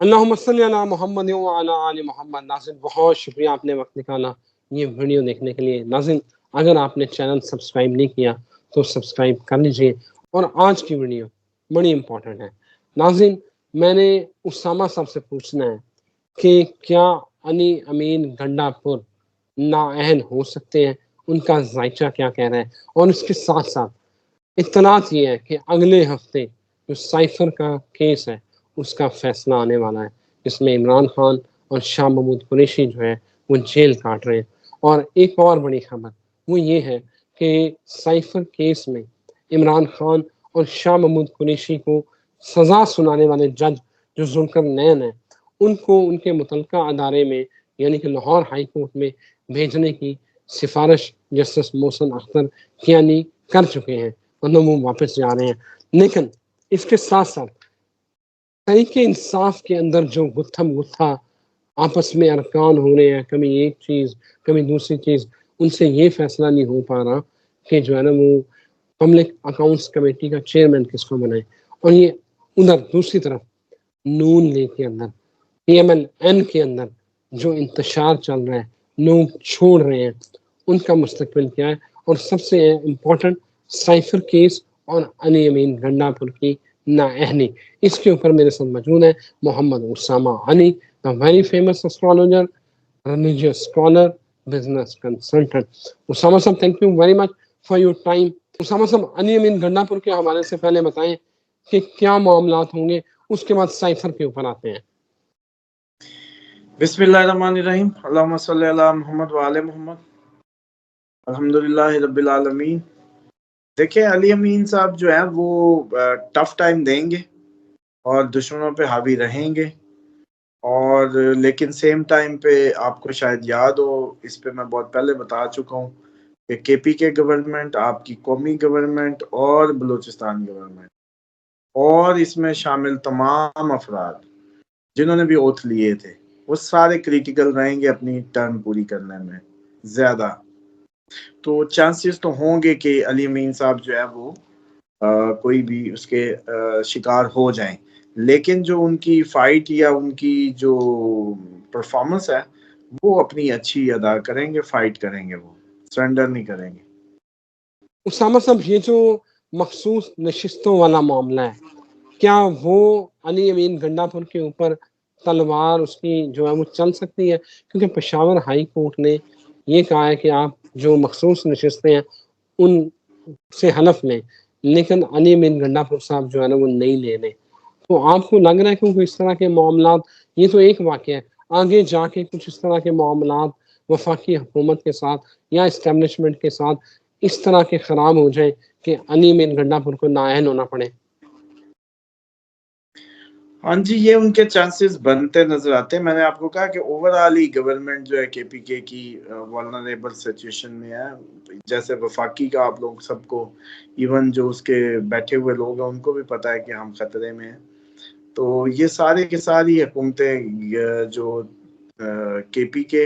اللہم صلی علی محمد وعلی آل محمد۔ ناظرین بہت شکریہ آپ نے وقت نکالا یہ ویڈیو دیکھنے کے لیے۔ ناظرین اگر آپ نے چینل سبسکرائب نہیں کیا تو سبسکرائب کر لیجئے، اور آج کی ویڈیو بڑی امپورٹنٹ ہے۔ ناظرین میں نے اسامہ صاحب سے پوچھنا ہے کہ کیا علی امین گنڈا پور نااہل ہو سکتے ہیں، ان کا ذائقہ کیا کہہ رہا ہے، اور اس کے ساتھ ساتھ اطلاعات یہ ہے کہ اگلے ہفتے جو سائفر کا کیس ہے اس کا فیصلہ آنے والا ہے، جس میں عمران خان اور شاہ محمود قریشی جو ہے وہ جیل کاٹ رہے ہیں۔ اور ایک اور بڑی خبر وہ یہ ہے کہ سائفر کیس میں عمران خان اور شاہ محمود قریشی کو سزا سنانے والے جج جو ذوالفقار نین ہیں، ان کو ان کے متعلقہ ادارے میں یعنی کہ لاہور ہائی کورٹ میں بھیجنے کی سفارش جسٹس محسن اختر کیانی کر چکے ہیں، مطلب وہ واپس جا رہے ہیں۔ لیکن اس کے ساتھ ساتھ تحریک انصاف کے اندر جو گتھم گتھا آپس میں ارکان ہو رہے ہیں، کبھی ایک چیز کبھی دوسری چیز، ان سے یہ فیصلہ نہیں ہو پا رہا کہ جو ہے نا وہ پبلک اکاؤنٹس کمیٹی کا چیئرمین کس کو بنائے۔ اور یہ ادھر دوسری طرف نون لیگ کے اندر پی ایم ایل این کے اندر جو انتشار چل رہا ہے، لوگ چھوڑ رہے ہیں، ان کا مستقبل کیا ہے۔ اور سب سے امپورٹنٹ سائفر کیس اور علی امین گنڈا پور کی نااہلی، اس کے اوپر میرے ساتھ موجود ہے محمد اسامہ علی، the very famous astrologer, religious scholar, business consultant. Usama صاحب thank you very much for your time. Usama صاحب علی امین گنڈا پور کے حوالے سے پہلے بتائیں کہ کیا معاملات ہوں گے، اس کے بعد سائفر کے اوپر آتے ہیں۔ بسم اللہ الرحمن الرحیم، اللہم صلی علی محمد وعلی محمد، الحمدللہ رب العالمین۔ دیکھیں علی امین صاحب جو ہیں وہ ٹف ٹائم دیں گے اور دشمنوں پہ حاوی رہیں گے، اور لیکن سیم ٹائم پہ آپ کو شاید یاد ہو، اس پہ میں بہت پہلے بتا چکا ہوں کہ کے پی کے گورنمنٹ، آپ کی قومی گورنمنٹ اور بلوچستان گورنمنٹ اور اس میں شامل تمام افراد جنہوں نے بھی اوتھ لیے تھے، وہ سارے کریٹیکل رہیں گے اپنی ٹرم پوری کرنے میں زیادہ۔ تو چانسز تو ہوں گے کہ علی امین صاحب جو ہے وہ کوئی بھی اس کے شکار ہو جائیں، لیکن جو ان کی فائٹ یا ان کی جو پرفارمنس ہے وہ اپنی اچھی ادا کریں گے، فائٹ کریں گے، وہ سرنڈر نہیں کریں گے۔ اسامہ صاحب یہ جو مخصوص نشستوں والا معاملہ ہے، کیا وہ علی امین گنڈا پور کے اوپر تلوار اس کی جو ہے وہ چل سکتی ہے؟ کیونکہ پشاور ہائی کورٹ نے یہ کہا ہے کہ آپ جو مخصوص نشستیں ہیں ان سے حلف لیں، لیکن علی امین گنڈا پور صاحب جو ہے نا وہ نہیں لے لیں۔ تو آپ کو لگ رہا ہے کہ اس طرح کے معاملات، یہ تو ایک واقعہ ہے، آگے جا کے کچھ اس طرح کے معاملات وفاقی حکومت کے ساتھ یا اسٹیبلشمنٹ کے ساتھ اس طرح کے خراب ہو جائیں کہ علی امین گنڈا پور کو نااہل ہونا پڑے؟ ہاں جی، یہ ان کے چانسز بنتے نظر آتے ہیں۔ میں نے آپ کو کہا کہ اوورآل ہی گورنمنٹ جو ہے کے پی کے کی والنریبل سچویشن میں ہے، جیسے وفاقی کا آپ لوگ سب کو، ایون جو اس کے بیٹھے ہوئے لوگ ہیں ان کو بھی پتہ ہے کہ ہم خطرے میں ہیں۔ تو یہ سارے کی ساری حکومتیں جو کے پی کے،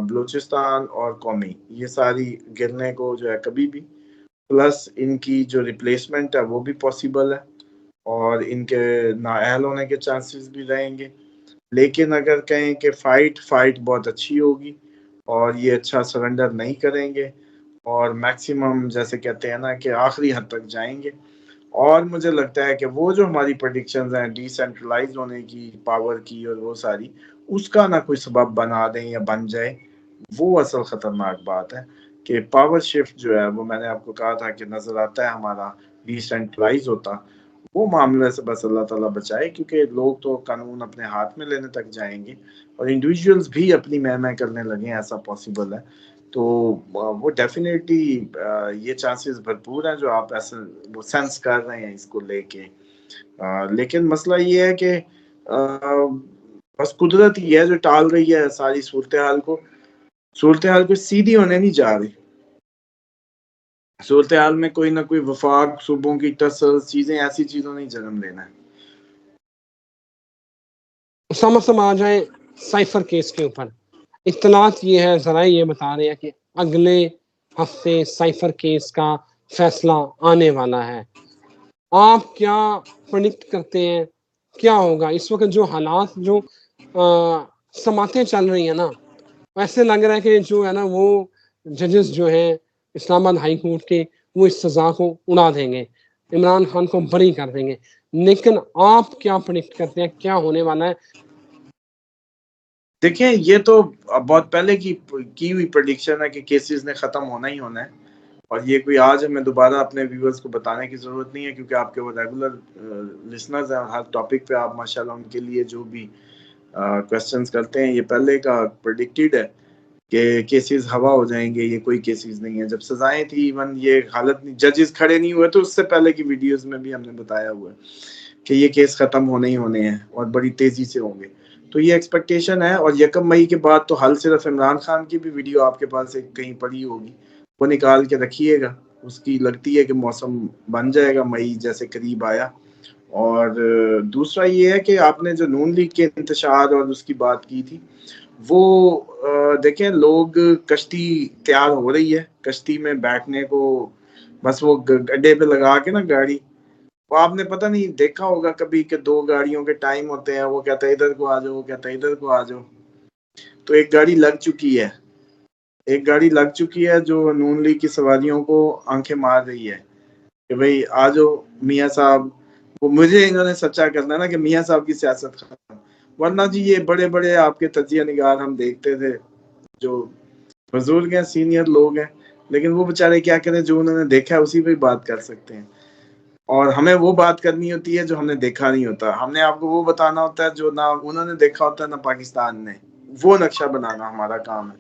بلوچستان اور قومی، یہ ساری گرنے کو جو ہے کبھی بھی، پلس ان کی جو ریپلیسمنٹ ہے وہ بھی پاسبل ہے، اور ان کے نااہل ہونے کے چانسز بھی رہیں گے۔ لیکن اگر کہیں کہ فائٹ بہت اچھی ہوگی اور یہ اچھا سرنڈر نہیں کریں گے، اور میکسیمم جیسے کہتے ہیں نا کہ آخری حد تک جائیں گے، اور مجھے لگتا ہے کہ وہ جو ہماری پریڈکشنز ہیں ڈی سینٹرلائز ہونے کی، پاور کی، اور وہ ساری، اس کا نہ کوئی سبب بنا دیں یا بن جائے، وہ اصل خطرناک بات ہے کہ پاور شفٹ جو ہے وہ میں نے آپ کو کہا تھا کہ نظر آتا ہے ہمارا ڈی سینٹرلائز ہوتا، وہ معاملے سے بس اللہ تعالیٰ بچائے، کیونکہ لوگ تو قانون اپنے ہاتھ میں لینے تک جائیں گے اور انڈیویجولز بھی اپنی میں کرنے لگیں، ایسا پاسبل ہے۔ تو وہ ڈیفینیٹلی یہ چانسز بھرپور ہیں جو آپ ایسے وہ سینس کر رہے ہیں اس کو لے کے۔ لیکن مسئلہ یہ ہے کہ بس قدرت ہی ہے جو ٹال رہی ہے ساری صورتحال کو سیدھی ہونے نہیں جا رہی۔ صورتحال میں کوئی نہ کوئی وفاق، صوبوں کی ٹسلز، چیزیں ایسی چیزوں نے جنم لینا ہے۔ اسامہ صاحب آ جائیں سائفر کیس کے اوپر۔ اطلاعات یہ ہے، ذرائع یہ بتا رہے ہیں کہ اگلے ہفتے سائفر کیس کا فیصلہ آنے والا ہے۔ آپ کیا پرڈکٹ کرتے ہیں کیا ہوگا اس وقت جو حالات جو سماعتیں چل رہی ہیں نا، ایسے لگ رہا ہے کہ جو ہے نا وہ ججز جو ہیں اسلام آباد ہائی کورٹ کے وہ اس سزا کو اڑا دیں گے، عمران خان کو بری کر دیں گے. لیکن آپ کیا پریڈکٹ کرتے ہیں کیا ہونے والا ہے؟ دیکھیں یہ تو بہت پہلے کی ہوئی پریڈکشن ہے کہ کیسز نے ختم ہونا ہی ہونا ہے، اور یہ کوئی آج ہمیں دوبارہ اپنے ویورز کو بتانے کی ضرورت نہیں ہے، کیونکہ آپ کے وہ ریگولر لسنرز ہیں، ہر ٹاپک پہ آپ ماشاءاللہ ان کے لیے جو بھی کوسچنز کرتے ہیں یہ پہلے کا پریڈکٹڈ ہے کہ کیسز ہوا ہو جائیں گے. یہ کوئی کیسز نہیں ہے. جب سزائیں تھی ایون یہ حالت نہیں، ججز کھڑے نہیں ہوئے تو اس سے پہلے کی ویڈیوز میں بھی ہم نے بتایا ہوا ہے کہ یہ کیس ختم ہونے ہی ہونے ہیں اور بڑی تیزی سے ہوں گے. تو یہ ایکسپیکٹیشن ہے، اور 1 مئی کے بعد تو حل صرف عمران خان کی بھی ویڈیو آپ کے پاس ایک کہیں پڑی ہوگی، وہ نکال کے رکھیے گا. اس کی لگتی ہے کہ موسم بن جائے گا مئی جیسے قریب آیا. اور دوسرا یہ ہے کہ آپ نے جو نون لیگ کے انتشار اور اس کی بات کی تھی، وہ دیکھیں لوگ کشتی تیار ہو رہی ہے، کشتی میں بیٹھنے کو بس وہ گڈے پہ لگا کے نا گاڑی، وہ آپ نے پتہ نہیں دیکھا ہوگا کبھی کہ 2 گاڑیوں کے ٹائم ہوتے ہیں، وہ کہتا ہے ادھر کو آ جاؤ، وہ کہتا ہے ادھر کو آ جاؤ. تو ایک گاڑی لگ چکی ہے جو نون لیگ کی سواریوں کو آنکھیں مار رہی ہے کہ بھئی آ جاؤ میاں صاحب. وہ مجھے انہوں نے سچا کرنا نا کہ میاں صاحب کی سیاست ختم، ورنہ جی یہ بڑے بڑے آپ کے تجزیہ نگار ہم دیکھتے تھے جو بزرگ ہیں، سینئر لوگ ہیں، لیکن وہ بےچارے کیا کریں، جو انہوں نے دیکھا ہے اسی پہ بات کر سکتے ہیں. اور ہمیں وہ بات کرنی ہوتی ہے جو ہم نے دیکھا نہیں ہوتا. ہم نے آپ کو وہ بتانا ہوتا ہے جو نہ انہوں نے دیکھا ہوتا ہے نہ پاکستان نے. وہ نقشہ بنانا ہمارا کام ہے.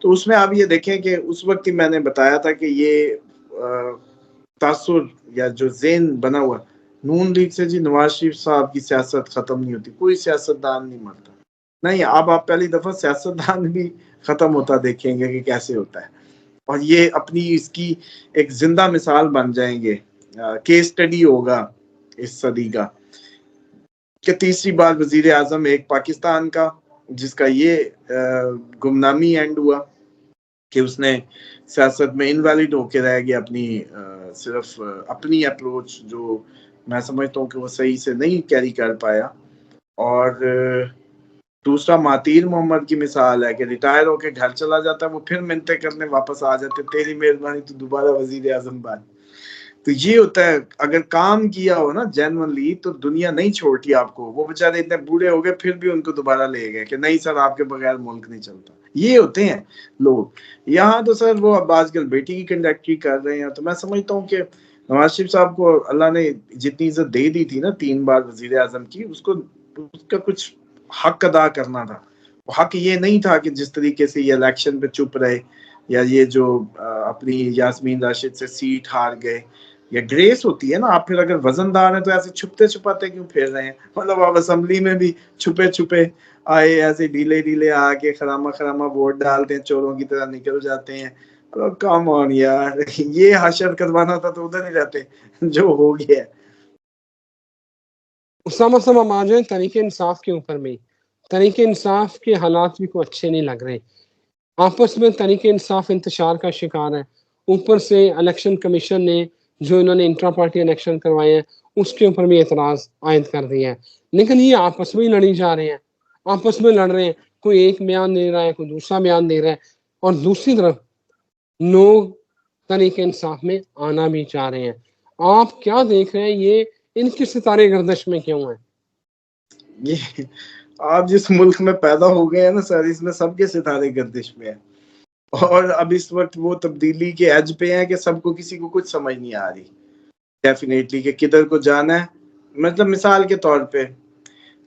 تو اس میں آپ یہ دیکھیں کہ اس وقت ہی میں نے بتایا تھا کہ یہ تاثر یا جو ذہن بنا ہوا نون لیگ سے، جی نواز شریف صاحب کی سیاست ختم نہیں ہوتی، کوئی سیاستدان نہیں مرتا. نہیں، اب آپ پہلی دفعہ سیاستدان بھی ختم ہوتا دیکھیں گے کہ کیسے ہوتا ہے، اور یہ اپنی اس کی ایک زندہ مثال بن جائیں گے. کیس سٹڈی ہوگا اس صدی کا کہ تیسری بار وزیر اعظم ایک پاکستان کا، جس کا یہ گمنامی اینڈ ہوا کہ اس نے سیاست میں انویلڈ ہو کے رہ گیا، اپنی صرف اپنی اپروچ جو میں سمجھتا ہوں کہ وہ صحیح سے نہیں کیری کر پایا. اور دوسرا مہاتیر محمد کی مثال ہے کہ ریٹائر ہو کے گھر چلا جاتا ہے، وہ پھر منتیں کرنے واپس آ جاتے، تیری مہربانی تو دوبارہ وزیر اعظم بن. تو یہ ہوتا ہے، اگر کام کیا ہو نا جینوئنلی تو دنیا نہیں چھوڑتی آپ کو. وہ بےچارے اتنے بوڑھے ہو گئے پھر بھی ان کو دوبارہ لے گئے کہ نہیں سر آپ کے بغیر ملک نہیں چلتا. یہ ہوتے ہیں لوگ. یہاں تو سر وہ اب آج کل بیٹی کی کنڈکٹری کر رہے ہیں. تو میں سمجھتا ہوں کہ نواز شریف صاحب کو اللہ نے جتنی عزت دے دی تھی نا 3 بار وزیر اعظم کی، اس کا کچھ حق ادا کرنا تھا. حق یہ نہیں تھا کہ جس طریقے سے یہ الیکشن پہ چپ رہے، یا یہ جو اپنی یاسمین راشد سے سیٹ ہار گئے. یا گریس ہوتی ہے نا، آپ پھر اگر وزن دار ہیں تو ایسے چھپتے چھپاتے کیوں پھیر رہے ہیں؟ مطلب آپ اسمبلی میں بھی چھپے چھپے آئے، ایسے ڈھیلے ڈھیلے آ کے خرامہ خرامہ ووٹ ڈالتے ہیں، چوروں کی طرح نکل جاتے ہیں. کام آن یار، یہ حشر کروانا تھا تو ادھر ہی رہتے جو ہو گیا. اسامہ صاحب ہم آ جائیں تحریک انصاف کے اوپر میں. تحریک انصاف کے حالات بھی کوئی اچھے نہیں لگ رہے. آپس میں تحریک انصاف انتشار کا شکار ہے. اوپر سے الیکشن کمیشن نے جو انہوں نے انٹرا پارٹی الیکشن کروائے ہیں اس کے اوپر بھی اعتراض عائد کر دیا ہے. لیکن یہ آپس میں ہی لڑی جا رہے ہیں، آپس میں لڑ رہے ہیں. کوئی ایک بیان دے رہا ہے، کوئی دوسرا بیان دے رہا ہے، اور دوسری طرف لوگ تحریک انصاف میں آنا بھی چاہ رہے ہیں. آپ کیا دیکھ رہے ہیں یہ ان کی ستارے گردش میں کیوں ہیں؟ یہ آپ جس ملک میں پیدا ہو گئے ہیں نا سر، اس میں سب کے ستارے گردش میں ہیں. اور اب اس وقت وہ تبدیلی کے ایج پہ ہیں کہ سب کو کسی کو کچھ سمجھ نہیں آ رہی ڈیفینیٹلی کہ کدھر کو جانا ہے. مطلب مثال کے طور پہ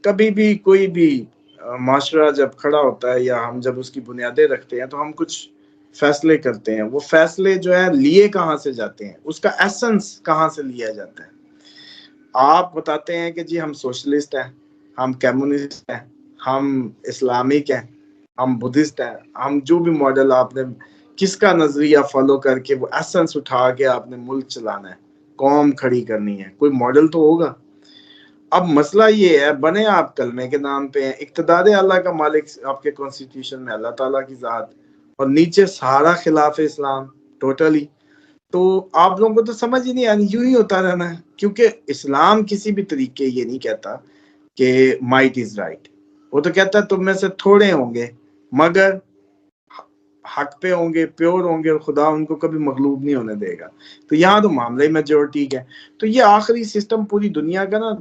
کبھی بھی کوئی بھی معاشرہ جب کھڑا ہوتا ہے یا ہم جب اس کی بنیادیں رکھتے ہیں تو ہم کچھ فیصلے کرتے ہیں. وہ فیصلے جو ہیں لیے کہاں سے جاتے ہیں، اس کا ایسنس کہاں سے لیا جاتا ہے. آپ بتاتے ہیں کہ جی ہم سوشلسٹ ہیں، ہم کمیونسٹ ہیں، ہم اسلامک ہیں، ہم بدھسٹ ہیں، ہم جو بھی ماڈل آپ نے کس کا نظریہ فالو کر کے وہ ایسنس اٹھا کے آپ نے ملک چلانا ہے، قوم کھڑی کرنی ہے، کوئی ماڈل تو ہوگا. اب مسئلہ یہ ہے، بنے آپ کلمے کے نام پہ ہیں، اقتدار اللہ کا مالک آپ کے کانسٹیٹیوشن میں اللہ تعالیٰ کی ذات، اور نیچے سارا خلاف اسلام ٹوٹلی. تو آپ لوگوں کو تو سمجھ ہی نہیں آنی، یوں ہی ہوتا رہنا ہے. کیونکہ اسلام کسی بھی طریقے یہ نہیں کہتا کہ مائٹ از رائٹ. وہ تو کہتا ہے تم میں سے تھوڑے ہوں گے مگر حق پہ ہوں گے, پیور ہوں گے, اور خدا ان کو کبھی مغلوب نہیں ہونے دے گا. تو یہاں تو معاملہ ہی میجورٹی کا ہے. تو یہ آخری سسٹم پوری دنیا کا نا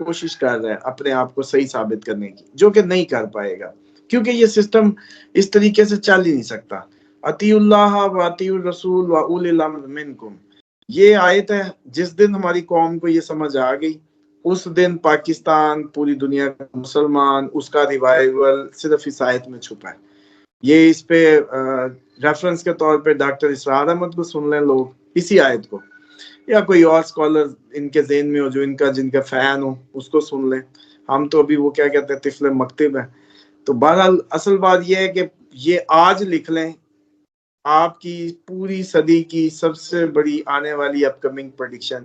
کوشش کر رہا ہے اپنے آپ کو صحیح ثابت کرنے کی, جو کہ نہیں کر پائے گا, کیونکہ یہ سسٹم اس طریقے سے چل ہی نہیں سکتا. اطیع اللہ و اطیع الرسول و اولی الامر منکم, یہ آیت ہے. جس دن ہماری قوم کو یہ سمجھ آ گئی, اس دن پاکستان, پوری دنیا کا مسلمان, اس کا ریوائول صرف اس آیت میں چھپا ہے. یہ اس پہ ریفرنس کے طور پہ ڈاکٹر اسرار احمد کو سن لیں لوگ, اسی آیت کو, یا کوئی اور اسکالر ان کے ذہن میں ہو جو جن کا فین ہو اس کو سن لیں. ہم تو ابھی وہ کیا کہتے ہیں طفل مکتب ہے. تو بہرحال اصل بات یہ ہے کہ یہ آج لکھ لیں, آپ کی پوری صدی کی سب سے بڑی آنے والی اپ کمنگ پریڈکشن,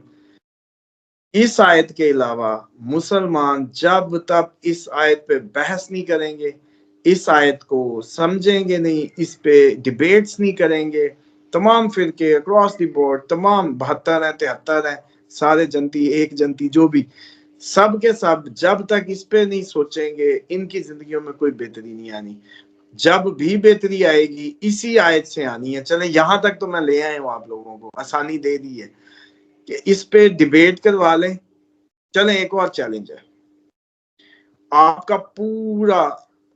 اس آیت کے علاوہ مسلمان جب تک اس آیت پہ بحث نہیں کریں گے, اس آیت کو سمجھیں گے نہیں, اس پہ ڈیبیٹس نہیں کریں گے, تمام فرقے اکراس دی بورڈ, تمام 72 ہیں 73 ہیں, سارے جنتی ایک جنتی جو بھی, سب کے سب جب تک اس پہ نہیں سوچیں گے, ان کی زندگیوں میں کوئی بہتری نہیں آنی. جب بھی بہتری آئے گی اسی آیت سے آنی ہے. چلیں یہاں تک تو میں لے آئے ہوں, آپ لوگوں کو آسانی دے دی ہے کہ اس پہ ڈیبیٹ کروا لیں. چلیں ایک اور چیلنج ہے, آپ کا پورا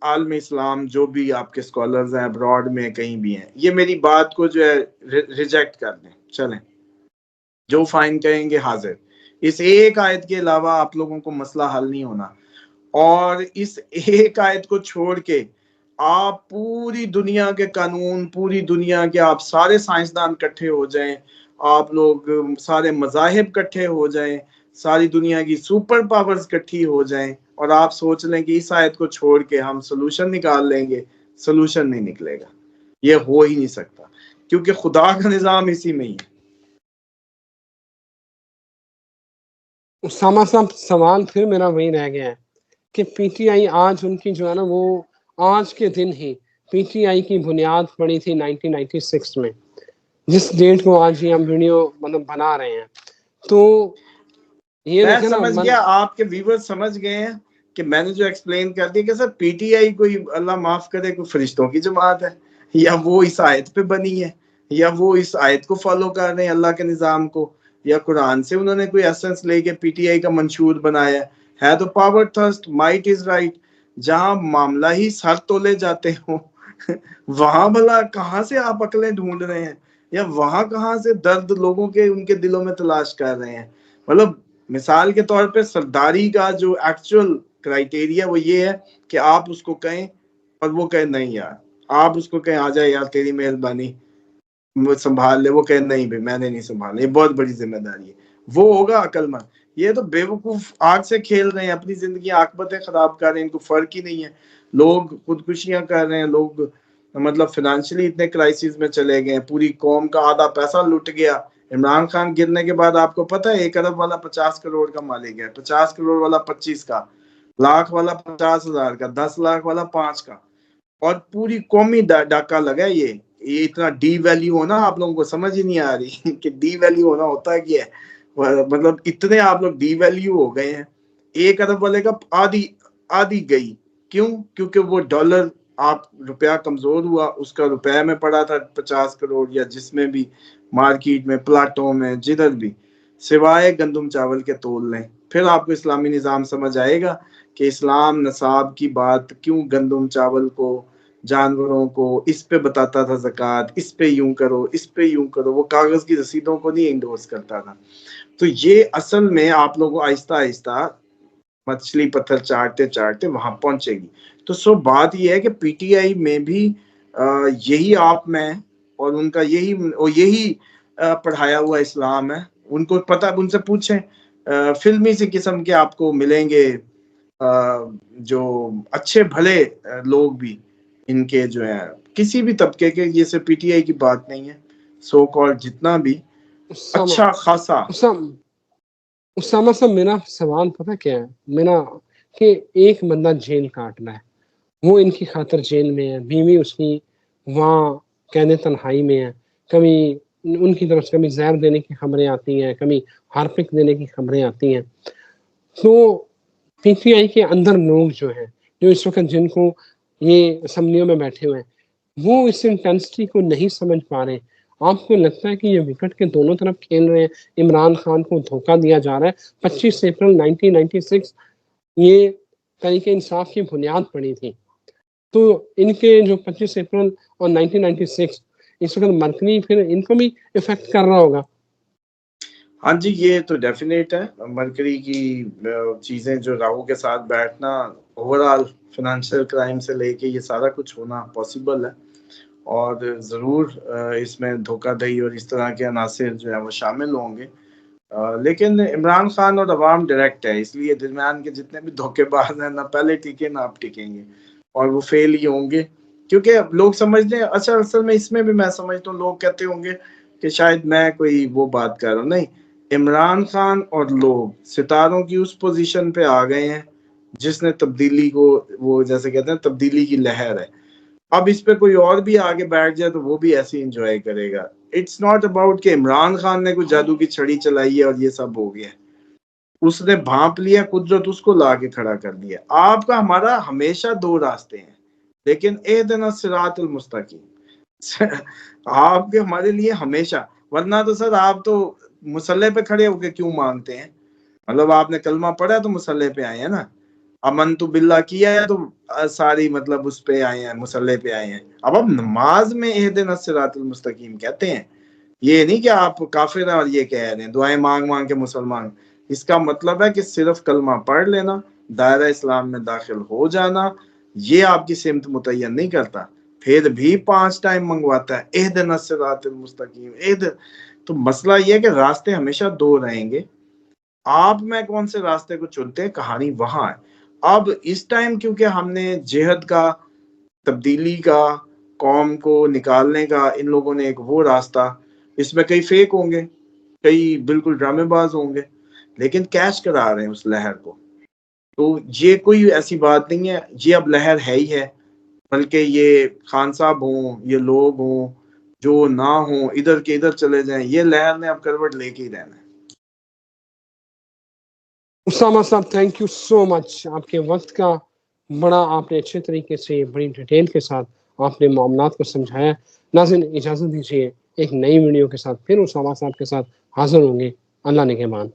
عالم اسلام جو بھی آپ کے اسکالرز ہیں ابراڈ میں کہیں بھی ہیں, یہ میری بات کو جو ہے ریجیکٹ کر دیں. چلیں جو فائن کہیں گے حاضر. اس ایک آیت کے علاوہ آپ لوگوں کو مسئلہ حل نہیں ہونا, اور اس ایک آیت کو چھوڑ کے آپ پوری دنیا کے قانون, پوری دنیا کے آپ سارے سائنسدان اکٹھے ہو جائیں, آپ لوگ سارے مذاہب اکٹھے ہو جائیں, ساری دنیا کی سپر پاورز اکٹھی ہو جائیں, اور آپ سوچ لیں کہ اس آیت کو چھوڑ کے ہم سلوشن نکال لیں گے, سلوشن نہیں نکلے گا. یہ ہو ہی نہیں سکتا, کیونکہ خدا کا نظام اسی میں ہی ہے. اسامہ صاحب سوال پھر میرا وہی رہ گیا ہے کہ پی ٹی آئی آج ان کی جو ہے نا وہ آج کے دن ہی پی ٹی آئی کی بنیاد پڑی تھی 1996 میں, جس ڈیٹ کو آج ہی ہم ویڈیو مطلب بنا رہے ہیں. تو یہ میں دیکھیں نا سمجھ گیا, آپ کے ویور سمجھ گئے ہیں کہ میں نے جو ایکسپلین کر دیا کہ سر پی ٹی آئی کوئی اللہ معاف کرے کوئی فرشتوں کی جماعت ہے, یا وہ اس آیت پہ بنی ہے, یا وہ اس آیت کو فالو کر رہے ہیں اللہ کے نظام کو, یا قرآن سے انہوں نے کوئی ایسنس لے کے پی ٹی آئی کا منشور بنایا ہے. تو power thrust, might is right, جہاں معاملہ ہی سر تولے جاتے ہوں وہاں بھلا کہاں سے آپ عقلیں ڈھونڈ رہے ہیں, یا وہاں کہاں سے درد لوگوں کے ان کے دلوں میں تلاش کر رہے ہیں. مطلب مثال کے طور پہ سرداری کا جو ایکچوئل کرائٹیریا وہ یہ ہے کہ آپ اس کو کہیں اور وہ کہے نہیں یار, آپ اس کو کہیں آ جائے یار تیری مہربانی سنبھال لے, وہ کہے نہیں بھائی میں نے نہیں سنبھالنا, یہ بہت بڑی ذمہ داری ہے, وہ ہوگا عقل مند. یہ تو بے وقوف آگ سے کھیل رہے ہیں, اپنی زندگی عاقبتیں خراب کر رہے ہیں, ان کو فرق ہی نہیں ہے. لوگ خودکشیاں کر رہے ہیں, لوگ مطلب فائنینشلی اتنے کرائسس میں چلے گئے ہیں, پوری قوم کا آدھا پیسہ لٹ گیا. عمران خان گرنے کے بعد آپ کو پتا ہے 1 ارب والا 50 کروڑ کا مالک ہے, 50 کروڑ والا 25 کا, لاکھ والا 50,000 کا, 10 لاکھ والا 5 کا, اور پوری قومی ڈاکہ لگا. یہ اتنا ڈی ویلیو ہونا آپ لوگوں کو سمجھ ہی نہیں آ رہی کہ ڈی ویلیو ہونا ہوتا کیا ہے. مطلب اتنے آپ لوگ ڈی ویلیو ہو گئے ہیں. 1 ارب والے کا آدھی گئی. کیوں؟ کیونکہ وہ ڈالر, آپ روپیہ کمزور ہوا, اس کا روپے میں پڑا تھا 50 کروڑ, یا جس میں بھی مارکیٹ میں پلاٹوں میں جدھر بھی, سوائے گندم چاول کے تول لیں. پھر آپ کو اسلامی نظام سمجھ آئے گا کہ اسلام نصاب کی بات کیوں گندم چاول کو, جانوروں کو اس پہ بتاتا تھا زکوٰۃ, اس پہ یوں کرو, اس پہ یوں کرو. وہ کاغذ کی رسیدوں کو نہیں انڈورس کرتا تھا. تو یہ اصل میں آپ لوگوں آہستہ آہستہ مچھلی پتھر چاٹتے چاٹتے وہاں پہنچے گی. تو بات یہ ہے کہ پی ٹی آئی میں بھی یہی آپ میں اور ان کا یہی پڑھایا ہوا اسلام ہے. ان کو پتہ, ان سے پوچھیں, فلمی سی قسم کے آپ کو ملیں گے جو اچھے بھلے لوگ بھی ان کے جو ہیں کسی بھی طبقے کے, جیسے پی ٹی آئی کی بات نہیں ہے, سو کال جتنا بھی اچھا خاصا. اسامہ صاحب میرا سوال پتہ کیا ہے میرا, کہ ایک بندہ جیل کاٹنا ہے, وہ ان کی خاطر جیل میں ہے, بیوی اس کی وہاں قید تنہائی میں ہے, کبھی ان کی طرف سے کبھی زہر دینے کی خبریں آتی ہیں, کبھی ہارپک دینے کی خبریں آتی ہیں. تو پی ٹی آئی کے اندر لوگ جو ہیں، جو اس وقت جن کو یہ اسمبلیوں میں بیٹھے ہوئے ہیں، وہ اس انٹینسٹی کو نہیں سمجھ پا رہے. آپ کو لگتا ہے کہ یہ وکٹ کے دونوں طرف کھیل رہے ہیں، عمران خان کو دھوکہ دیا جا رہا ہے. 25 اپریل 1996 یہ تحریک انصاف کی بنیاد پڑی تھی. تو ان کے جو 25 اپریل اور 1996 اس وقت مرکری پھر ان کو بھی افیکٹ کر رہا ہوگا. ہاں جی، یہ تو ڈیفینیٹ ہے. مرکری کی چیزیں جو راہو کے ساتھ بیٹھنا، اوور آل فنانشیل کرائم سے لے کے یہ سارا کچھ ہونا پاسبل ہے، اور ضرور اس میں دھوکہ دہی اور اس طرح کے عناصر جو ہیں وہ شامل ہوں گے. لیکن عمران خان اور عوام ڈائریکٹ ہے، اس لیے درمیان کے جتنے بھی دھوکے باز ہیں، نہ پہلے ٹکے نہ اب ٹکیں گے، اور وہ فیل ہی ہوں گے. کیونکہ لوگ سمجھتے ہیں، اصل میں اس میں بھی میں سمجھتا ہوں لوگ کہتے ہوں گے کہ شاید میں کوئی وہ بات کر رہا ہوں. نہیں، عمران خان اور لوگ ستاروں کی اس پوزیشن پہ آ گئے ہیں جس نے تبدیلی کو، وہ جیسے کہتے ہیں تبدیلی کی لہر ہے. اب اس پہ کوئی اور بھی آگے بیٹھ جائے تو وہ بھی ایسے انجوائے کرے گا. اٹس ناٹ اباؤٹ کہ عمران خان نے کوئی جادو کی چھڑی چلائی ہے اور یہ سب ہو گیا. اس نے بھانپ لیا قدرت، اس کو لا کے کھڑا کر دیا. آپ کا ہمارا ہمیشہ دو راستے ہیں، لیکن اہدنا الصراط المستقیم آپ کے ہمارے لیے ہمیشہ. ورنہ تو سر آپ تو مسلح پہ کھڑے ہو کے کیوں مانگتے ہیں؟ مطلب آپ نے کلمہ پڑھا تو مسلح پہ آئے ہیں نا، امنت باللہ کیا ہے تو ساری مطلب اس پہ آئے ہیں، مسلح پہ آئے ہیں. اب نماز میں اہدنا الصراط المستقیم کہتے ہیں، یہ نہیں کہ آپ کافر ہیں اور یہ کہہ رہے ہیں دعائیں مانگ مانگ کے مسلمان. اس کا مطلب ہے کہ صرف کلمہ پڑھ لینا، دائرہ اسلام میں داخل ہو جانا، یہ آپ کی سمت متعین نہیں کرتا. پھر بھی 5 ٹائم منگواتا ہے اہدنا الصراط المستقیم. تو مسئلہ یہ ہے کہ راستے ہمیشہ دو رہیں گے. آپ میں کون سے راستے کو چنتے ہیں، کہانی وہاں ہے. اب اس ٹائم کیونکہ ہم نے جہاد کا، تبدیلی کا، قوم کو نکالنے کا، ان لوگوں نے ایک وہ راستہ، اس میں کئی فیک ہوں گے، کئی بالکل ڈرامے باز ہوں گے، لیکن کیچ کرا رہے ہیں اس لہر کو. تو یہ کوئی ایسی بات نہیں ہے، یہ اب لہر ہے ہی ہے. بلکہ یہ خان صاحب ہوں، یہ لوگ ہوں جو نہ ہوں، ادھر کے ادھر چلے جائیں، یہ لہر نے اب کروٹ لے کے ہی رہنا ہے. اسامہ صاحب تھینک یو سو مچ. آپ کے وقت کا بڑا آپ نے اچھے طریقے سے، بڑی ڈیٹیل کے ساتھ آپ نے معاملات کو سمجھایا. ناظرین اجازت دیجیے، ایک نئی ویڈیو کے ساتھ پھر اسامہ صاحب کے ساتھ حاضر ہوں گے. اللہ نگہبان.